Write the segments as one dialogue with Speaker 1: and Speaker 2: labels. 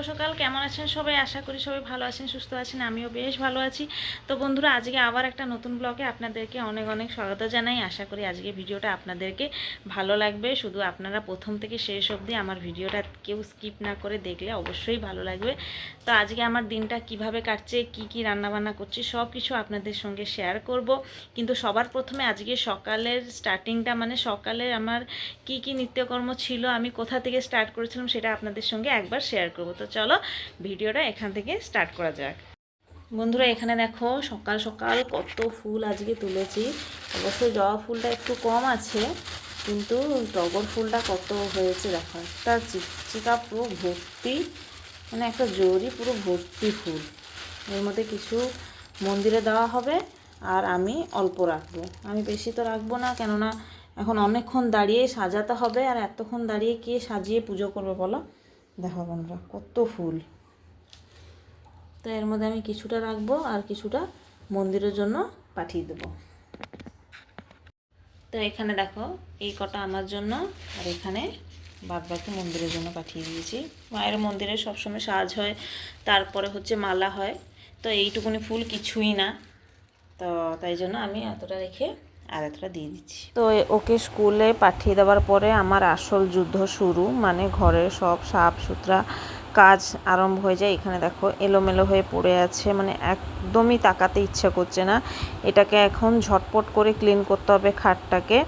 Speaker 1: সকাল কেমন আছেন সবাই? আশা করি সবাই ভালো আছেন, সুস্থ আছেন। আমিও বেশ ভালো আছি। তো বন্ধুরা, আজকে আবার একটা নতুন ব্লগে আপনাদেরকে অনেক অনেক স্বাগত জানাই। আশা করি আজকে ভিডিওটা আপনাদেরকে ভালো লাগবে। শুধু আপনারা প্রথম থেকে শেষ অবধি আমার ভিডিওটা কেউ স্কিপ না করে দেখলে অবশ্যই ভালো লাগবে। তো আজকে আমার দিনটা কিভাবে কাটছে, কি কি রান্নাবান্না করছি, সব কিছু আপনাদের সঙ্গে শেয়ার করব। কিন্তু সবার প্রথমে আজকে সকালের স্টার্টিংটা, মানে সকালের আমার কি কি নিত্যকর্ম ছিল, আমি কোথা থেকে স্টার্ট করেছিলাম সেটা আপনাদের সঙ্গে একবার শেয়ার করব। তো চলো ভিডিওটা এখান থেকে স্টার্ট করা যাক। বন্ধুরা, এখানে দেখো সকাল সকাল কত ফুল আজকে তুলেছি। অবশ্যই জবা ফুলটা একটু কম আছে, কিন্তু টগর ফুলটা কত হয়েছে দেখো। একটা চিকচিকা পুরো ভর্তি, মানে একটা জরি পুরো ভর্তি ফুল। এর মধ্যে কিছু মন্দিরে দেওয়া হবে, আর আমি অল্প রাখবো। আমি বেশি তো রাখবো না, কেননা এখন অনেকক্ষণ দাঁড়িয়ে সাজাতে হবে, আর এতক্ষণ দাঁড়িয়ে কে সাজিয়ে পুজো করবে বলো। দেখো বন্ধুরা কত ফুল। তো এর মধ্যে আমি কিছুটা রাখবো আর কিছুটা মন্দিরের জন্য পাঠিয়ে দেবো। তো এখানে দেখো এই কটা আমার জন্য, আর এখানে বাদ বাকি মন্দিরের জন্য পাঠিয়ে দিয়েছি। মায়ের মন্দিরে সবসময় সাজ হয়, তারপরে হচ্ছে মালা হয়। তো এইটুকুনি ফুল কিছুই না, তো তাই জন্য আমি এতটা রেখে আর এতটা দিয়ে দিচ্ছি। তো ওকে স্কুলে পাঠিয়ে দেওয়ার পরে আমার আসল যুদ্ধ শুরু, মানে ঘরের সব সাফ সুতরা কাজ আরম্ভ হয়ে যায়। এখানে দেখো এলোমেলো হয়ে পড়ে আছে, মানে একদমই তাকাতে ইচ্ছা করছে না। এটাকে এখন ঝটপট করে ক্লিন করতে হবে খাটটাকে।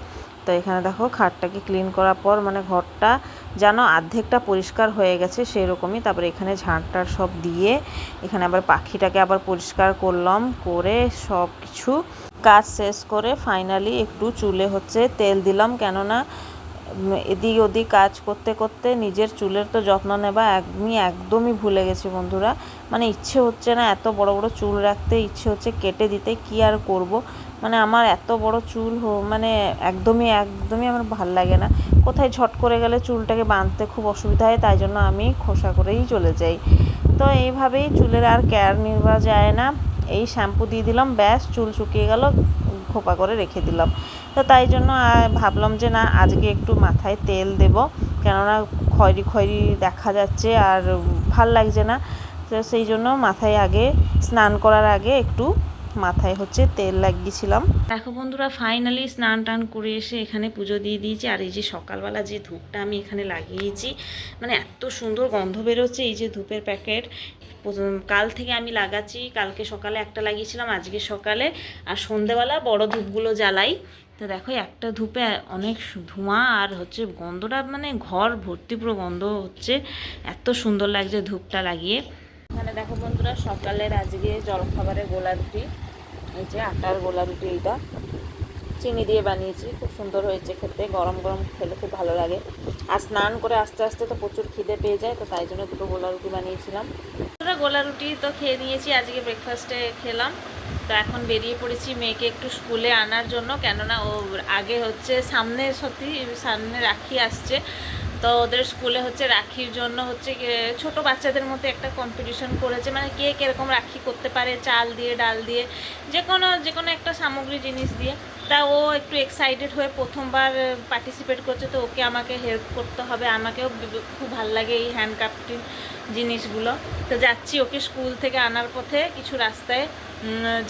Speaker 1: তো এখানে দেখো খাটটাকে ক্লিন করার পর মানে ঘরটা যেন অর্ধেকটা পরিষ্কার হয়ে গেছে সেরকমই। তারপরে এখানে ঝাঁটটার সব দিয়ে এখানে আবার পাখিটাকে আবার পরিষ্কার করলাম, করে সব কিছু কাজ শেষ করে ফাইনালি একটু চুলে হচ্ছে তেল দিলাম, কেননা এদিক ওদিক কাজ করতে করতে নিজের চুলের তো যত্ন নেবা আমি একদমই ভুলে গেছি বন্ধুরা। মানে ইচ্ছে হচ্ছে না, এত বড় বড় চুল রাখতে ইচ্ছে হচ্ছে কেটে দিতে, কি আর করব। মানে আমার এত বড় চুল মানে একদমই একদমই আমার ভাল লাগে না। কোথায় ঝট করে গেলে চুলটাকে বাঁধতে খুব অসুবিধা হয়, তাই জন্য আমি খোসা করেই চলে যাই। তো এইভাবেই চুলের আর কেয়ার নেওয়া যায় না। এই শ্যাম্পু দিয়ে দিলাম, ব্যাস চুল শুকিয়ে গেল, খোপা করে রেখে দিলাম। তো তাই জন্য ভাবলাম যে না, আজকে একটু মাথায় তেল দেব, কেননা খয়েরি খয়েরি দেখা যাচ্ছে আর ভাল লাগছে না। তো সেই জন্য মাথায় আগে স্নান করার আগে একটু মাথায় হচ্ছে তেল লাগিয়েছিলাম। দেখো বন্ধুরা, ফাইনালি স্নান টান করে এসে এখানে পুজো দিয়ে দিয়েছি। আর এই যে সকালবেলা যে ধূপটা আমি এখানে লাগিয়েছি, মানে এত সুন্দর গন্ধ বেরোচ্ছে। এই যে ধূপের প্যাকেট কাল থেকে আমি লাগাচ্ছি, কালকে সকালে একটা লাগিয়েছিলাম, আজকে সকালে, আর সন্ধেবেলা বড় ধূপগুলো জ্বালাই। তো দেখো একটা ধূপে অনেক ধোঁয়া আর হচ্ছে গন্ধটা, মানে ঘর ভর্তি পুরো গন্ধ হচ্ছে, এত সুন্দর লাগছে ধূপটা লাগিয়ে। এখানে দেখো বন্ধুরা, সকালের আজকে জলখাবারে গোলা রুটি, এই যে আটার গোলা রুটি, এইটা চিনি দিয়ে বানিয়েছি, খুব সুন্দর হয়েছে খেতে, গরম গরম খেলে খুব ভালো লাগে। আর স্নান করে আস্তে আস্তে তো প্রচুর খিদে পেয়ে যায়, তো তাই জন্য দুটো গোলা রুটি বানিয়েছিলাম। গোলা রুটি তো খেয়ে নিয়েছি, আজকে ব্রেকফাস্টে খেলাম। তো এখন বেরিয়ে পড়েছি মেয়েকে একটু স্কুলে আনার জন্য, কেননা ও আগে হচ্ছে সামনে রাখি আসছে। তো ওদের স্কুলে হচ্ছে রাখির জন্য হচ্ছে ছোট বাচ্চাদের মধ্যে একটা কম্পিটিশন করেছে, মানে কে কীরকম রাখি করতে পারে, চাল দিয়ে ডাল দিয়ে যে কোনো একটা সামগ্রী জিনিস দিয়ে। তা ও একটু এক্সাইটেড হয়ে প্রথমবার পার্টিসিপেট করছে, তো ওকে আমাকে হেল্প করতে হবে। আমাকেও খুব ভালো লাগে এই হ্যান্ডক্রাফটিং জিনিসগুলো। তো যাচ্ছি ওকে স্কুল থেকে আনার পথে কিছু রাস্তায়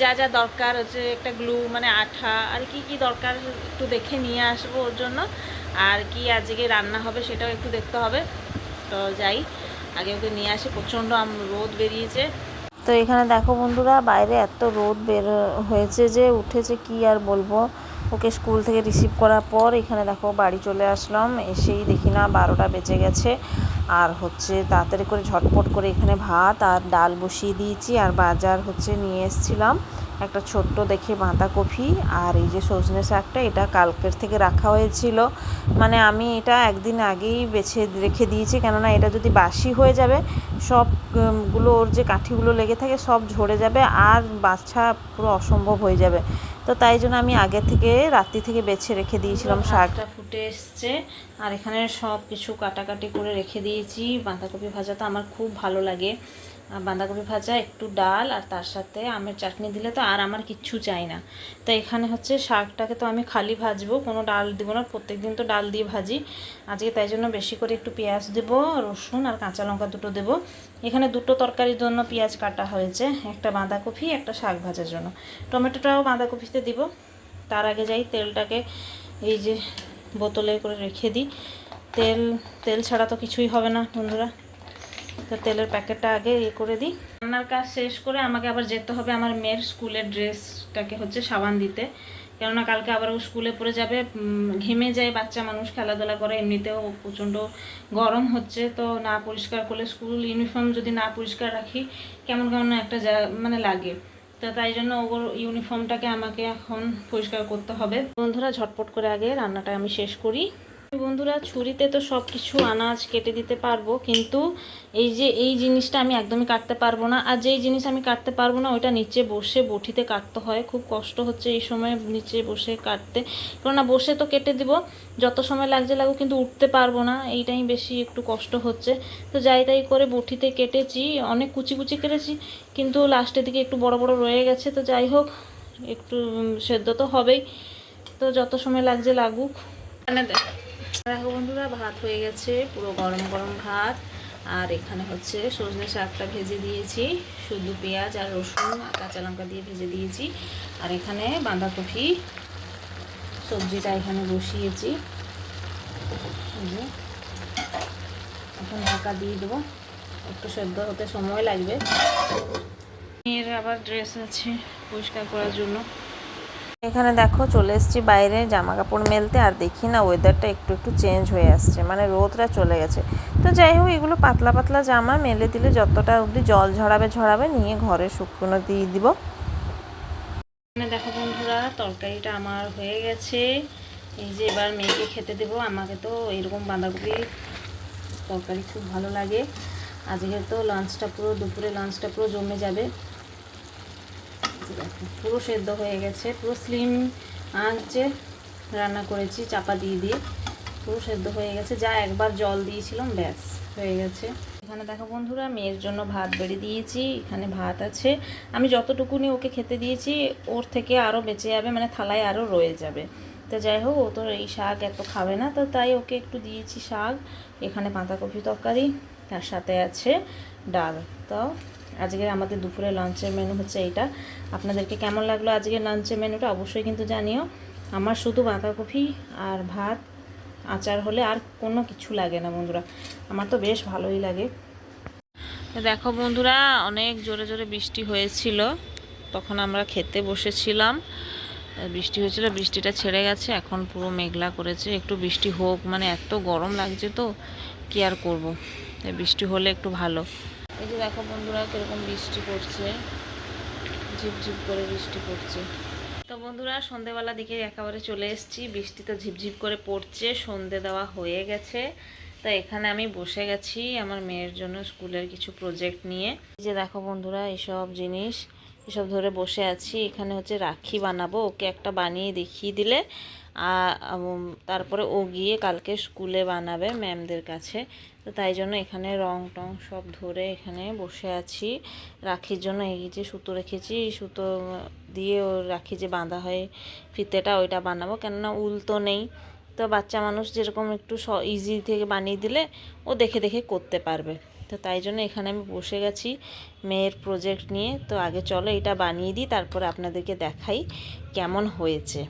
Speaker 1: যা যা দরকার হচ্ছে, একটা গ্লু মানে আঠা আর কি কি দরকার একটু দেখে নিয়ে আসবো ওর জন্য। আর কি আজকে রান্না হবে সেটাও একটু দেখতে হবে। তো যাই, আগে ওকে নিয়ে আসি। প্রচণ্ড রোদ বেরিয়েছে। তো এখানে দেখো বন্ধুরা, বাইরে এত রোদ হয়েছে যে উঠেছে, কি আর বলবো। ওকে স্কুল থেকে রিসিভ করার পর এখানে দেখো বাড়ি চলে আসলাম, এসেই দেখি না 12টা বেজে গেছে। আর হচ্ছে তাড়াতাড়ি করে ঝটপট করে এখানে ভাত আর ডাল বসিয়ে দিয়েছি। আর বাজার হচ্ছে নিয়ে এসেছিলাম একটা ছোট্ট দেখে বাঁধাকপি, আর এই যে সজনে শাকটা, এটা কালকের থেকে রাখা হয়েছিল। মানে আমি এটা একদিন আগেই বেছে রেখে দিয়েছি, কেননা এটা যদি বাসি হয়ে যাবে সবগুলো ওর যে কাঠিগুলো লেগে থাকে সব ঝরে যাবে, আর বাছা পুরো অসম্ভব হয়ে যাবে। তো তাই জন্য আমি আগে থেকে রাত্রি থেকে বেছে রেখে দিয়েছিলাম। শাকটা ফুটে এসছে, আর এখানে সব কিছু কাটাকাটি করে রেখে দিয়েছি। বাঁধাকপি ভাজাটা আমার খুব ভালো লাগে, বাঁধাকপি ভাজা, একটু ডাল, আর তার সাথে আমের চাটনি দিলে তো আর আমার কিচ্ছু চাই না। তো এখানে হচ্ছে শাকটাকে তো আমি খালি ভাজবো, কোনো ডাল দেবো না, প্রত্যেকদিন তো ডাল দিয়ে ভাজি। আজকে তাই জন্য বেশি করে একটু পেঁয়াজ দেবো, রসুন আর কাঁচা লঙ্কা দুটো দেবো। এখানে দুটো তরকারির জন্য পেঁয়াজ কাটা হয়েছে, একটা বাঁধাকপি, একটা শাক ভাজার জন্য। টমেটোটাও বাঁধাকপিতে দিব। তার আগে যাই তেলটাকে এই যে বোতলে করে রেখে দিই। তেল ছাড়া তো কিছুই হবে না বন্ধুরা। তো তেলের প্যাকেটটা আগে করে দিই। রান্নার কাজ শেষ করে আমাকে আবার যেতে হবে আমার মেয়ের স্কুলের ড্রেসটাকে হচ্ছে সাবান দিতে, কেননা কালকে আবার ও স্কুলে পড়ে যাবে। ঘেমে যায়, বাচ্চা মানুষ খেলাধুলা করে, এমনিতেও প্রচণ্ড গরম হচ্ছে। তো না পরিষ্কার করলে, স্কুল ইউনিফর্ম যদি না পরিষ্কার রাখি কেমন কেমন একটা মানে লাগে। তো তাই জন্য ওর ইউনিফর্মটাকে আমাকে এখন পরিষ্কার করতে হবে। বন্ধুরা ঝটপট করে আগে রান্নাটা আমি শেষ করি। বন্ধুরা ছুরিতে তো সব কিছু আনাজ কেটে দিতে পারবো, কিন্তু এই জিনিসটা আমি একদমই কাটতে পারবো না। আর যেই জিনিস আমি কাটতে পারবো না ওইটা নিচে বসে বটিতে কাটতে হয়। খুব কষ্ট হচ্ছে এই সময় নিচে বসে কাটতে, কেননা বসে তো কেটে দিব, যত সময় লাগছে লাগুক, কিন্তু উঠতে পারবো না, এইটাই বেশি একটু কষ্ট হচ্ছে। তো যাই তাই করে বটিতে কেটেছি, অনেক কুচি কুচি কেটেছি, কিন্তু লাস্টের দিকে একটু বড় বড় রয়ে গেছে। তো যাই হোক, একটু সেদ্ধ তো হবেই, তো যত সময় লাগছে লাগুক। দেখো বন্ধুরা, ভাত হয়ে গেছে, পুরো গরম গরম ভাত। আর এখানে হচ্ছে সজনে শাকটা ভেজে দিয়েছি, শুধু পেঁয়াজ আর রসুন আর কাঁচা লঙ্কা দিয়ে ভেজে দিয়েছি। আর এখানে বাঁধাকপি সবজিটা এখানে বসিয়েছি, এখন ঢাকা দিয়ে দেবো, একটু সেদ্ধ হতে সময় লাগবে। এর আবার ড্রেস আছে পরিষ্কার করার জন্য। এখানে দেখো চলে এসেছি বাইরে জামা কাপড় মেলতে, আর দেখি না ওয়েদারটা একটু একটু চেঞ্জ হয়ে আসছে, মানে রোদটা চলে গেছে। তো যাই হোক, এগুলো পাতলা পাতলা জামা মেলে দিলে যতটা অবধি জল ঝরাবে নিয়ে ঘরে শুকনো দিয়ে দিব। এখানে দেখো বন্ধুরা, তরকারিটা আমার হয়ে গেছে। এই যে এবার মেয়েকে খেতে দেবো। আমাকে তো এরকম বাঁধাকপি তরকারি খুব ভালো লাগে। আজকে তো দুপুরে লাঞ্চটা পুরো জমে যাবে। পুরো সেদ্ধ হয়ে গেছে, পুরো স্লিম আঁচে রান্না করেছি, চাপা দিয়ে পুরো সেদ্ধ হয়ে গেছে। যা একবার জল দিয়েছিলাম ব্যাস হয়ে গেছে। এখানে দেখো বন্ধুরা, মেয়ের জন্য ভাত বেড়ে দিয়েছি, এখানে ভাত আছে। আমি যতটুকুনি ওকে খেতে দিয়েছি ওর থেকে আরও বেঁচে যাবে, মানে থালায় আরও রয়ে যাবে। তো যাই হোক, ও তো এই শাক এত খাবে না, তো তাই ওকে একটু দিয়েছি শাক। এখানে বাঁধাকপি তরকারি, তার সাথে আছে ডাল। তো আজকে আমাদের দুপুরে লাঞ্চের মেনু হচ্ছে এইটা। আপনাদেরকে কেমন লাগলো আজকের লাঞ্চের মেনুটা অবশ্যই কিন্তু জানিও। আমার শুধু বাঁধাকপি আর ভাত, আচার হলে আর কোনো কিছু লাগে না বন্ধুরা, আমার তো বেশ ভালোই লাগে। দেখো বন্ধুরা, অনেক জোরে জোরে বৃষ্টি হয়েছিল, তখন আমরা খেতে বসেছিলাম। বৃষ্টি হয়েছিল, বৃষ্টিটা ছেড়ে গেছে, এখন পুরো মেঘলা করেছে। একটু বৃষ্টি হোক, মানে এত গরম লাগছে, তো কি আর করব, বৃষ্টি হলে একটু ভালো। এই যে দেখো বন্ধুরা, কীরকম বৃষ্টি পড়ছে, ঝিপঝিপ করে বৃষ্টি পড়ছে। তো বন্ধুরা, সন্ধেবেলা দিকে একেবারে চলে এসেছি, বৃষ্টি তো ঝিপঝিপ করে পড়ছে, সন্ধে দেওয়া হয়ে গেছে। তো এখানে আমি বসে গেছি আমার মেয়ের জন্য স্কুলের কিছু প্রজেক্ট নিয়ে। এই যে দেখো বন্ধুরা, এসব ধরে বসে আছি। এখানে হচ্ছে রাখি বানাবো, ওকে একটা বানিয়ে দেখিয়ে দিলে তারপরে ও গিয়ে কালকে স্কুলে বানাবে ম্যামদের কাছে। তো তাই জন্য এখানে রং টং সব ধরে এখানে বসে আছি রাখির জন্য। এই যে সুতো রেখেছি, এই সুতো দিয়ে ও রাখি যে বাঁধা হয় ফিতেটা, ওইটা বানাবো, কেননা উল তো নেই। তো বাচ্চা মানুষ যেরকম একটু ইজি থেকে বানিয়ে দিলে ও দেখে দেখে করতে পারবে। তো তাই জন্য এখানে আমি বসে গেছি মেয়ের প্রজেক্ট নিয়ে। তো আগে চলো এটা বানিয়ে দিই, তারপরে আপনাদেরকে দেখাই কেমন হয়েছে।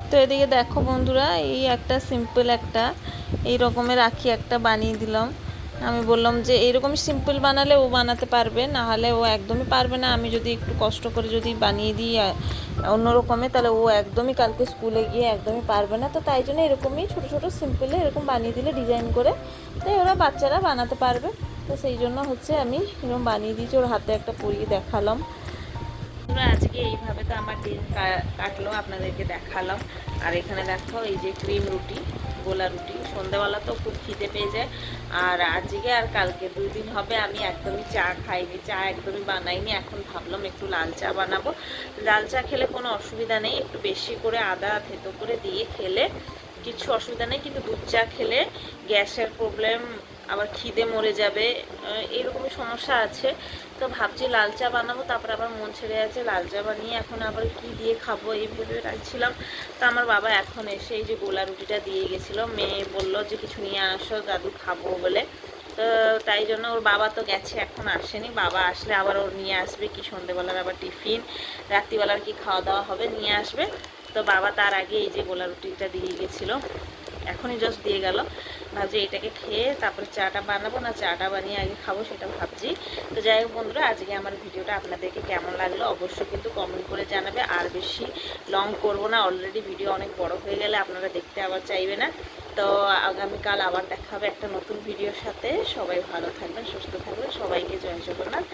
Speaker 1: তো এদিকে দেখো বন্ধুরা, এই একটা সিম্পল একটা এই রকমের রাখি একটা বানিয়ে দিলাম। আমি বললাম যে এইরকম সিম্পল বানালে ও বানাতে পারবে, না হলে ও একদমই পারবে না। আমি যদি একটু কষ্ট করে যদি বানিয়ে দিই অন্য রকমের, তাহলে ও একদমই কালকে স্কুলে গিয়ে একদমই পারবে না। তো তাই জন্য এরকমই ছোটো ছোটো সিম্পলে এরকম বানিয়ে দিলে ডিজাইন করে, তাই ওরা বাচ্চারা বানাতে পারবে। তো সেই জন্য হচ্ছে আমি এরকম বানিয়ে দিয়েছি, ওর হাতে একটা পরিয়ে দেখালাম। আজকে এইভাবে তো আমার দিন কাটলো, আপনাদেরকে দেখালাম। আর এখানে দেখো এই যে ক্রিম রুটি, গোলা রুটি, সন্ধ্যাবেলা তো খুব খিদে পেয়ে যায়। আর আজকে আর কালকে 2 দিন হবে আমি একদমই চা খাইনি, চা একদমই বানাইনি। এখন ভাবলাম একটু লাল চা বানাবো। লাল চা খেলে কোনো অসুবিধা নেই, একটু বেশি করে আদা থেতো করে দিয়ে খেলে কিছু অসুবিধা নেই, কিন্তু দুধ চা খেলে গ্যাসের প্রবলেম, আবার খিদে মরে যাবে, এইরকমই সমস্যা আছে। তো ভাবছি লাল চা বানাবো, তারপর আবার মন ছেড়ে আছে লাল চা বানিয়ে এখন আবার কি দিয়ে খাবো এই ভেবে রাখছিলাম। তো আমার বাবা এখন এসে এই যে গোলা রুটিটা দিয়ে গেছিলো, মেয়ে বললো যে কিছু নিয়ে আসো দাদু খাবো বলে। তো তাই জন্য ওর বাবা তো গেছে, এখন আসেনি। বাবা আসলে আবার ওর নিয়ে আসবে কি সন্ধ্যেবেলার আবার টিফিন, রাত্রিবেলার কি খাওয়া দাওয়া হবে নিয়ে আসবে। তো বাবা তার আগে এই যে গোলা রুটিটা দিয়ে গেছিলো, এখনই জাস্ট দিয়ে গেল। ভাবছি এটাকে খেয়ে তারপরে চাটা বানাবো, না চাটা বানিয়ে আগে খাবো সেটা ভাবছি। তো যাই হোক বন্ধুরা, আজকে আমার ভিডিওটা আপনাদেরকে কেমন লাগলো অবশ্যই কিন্তু কমেন্ট করে জানাবে। আর বেশি লং করব না, অলরেডি ভিডিও অনেক বড় হয়ে গেলে আপনারা দেখতে আবার চাইবে না। তো আগামীকাল আবার দেখা হবে একটা নতুন ভিডিওর সাথে। সবাই ভালো থাকবেন, সুস্থ থাকবেন, সবাইকে জয় জগন্নাথ।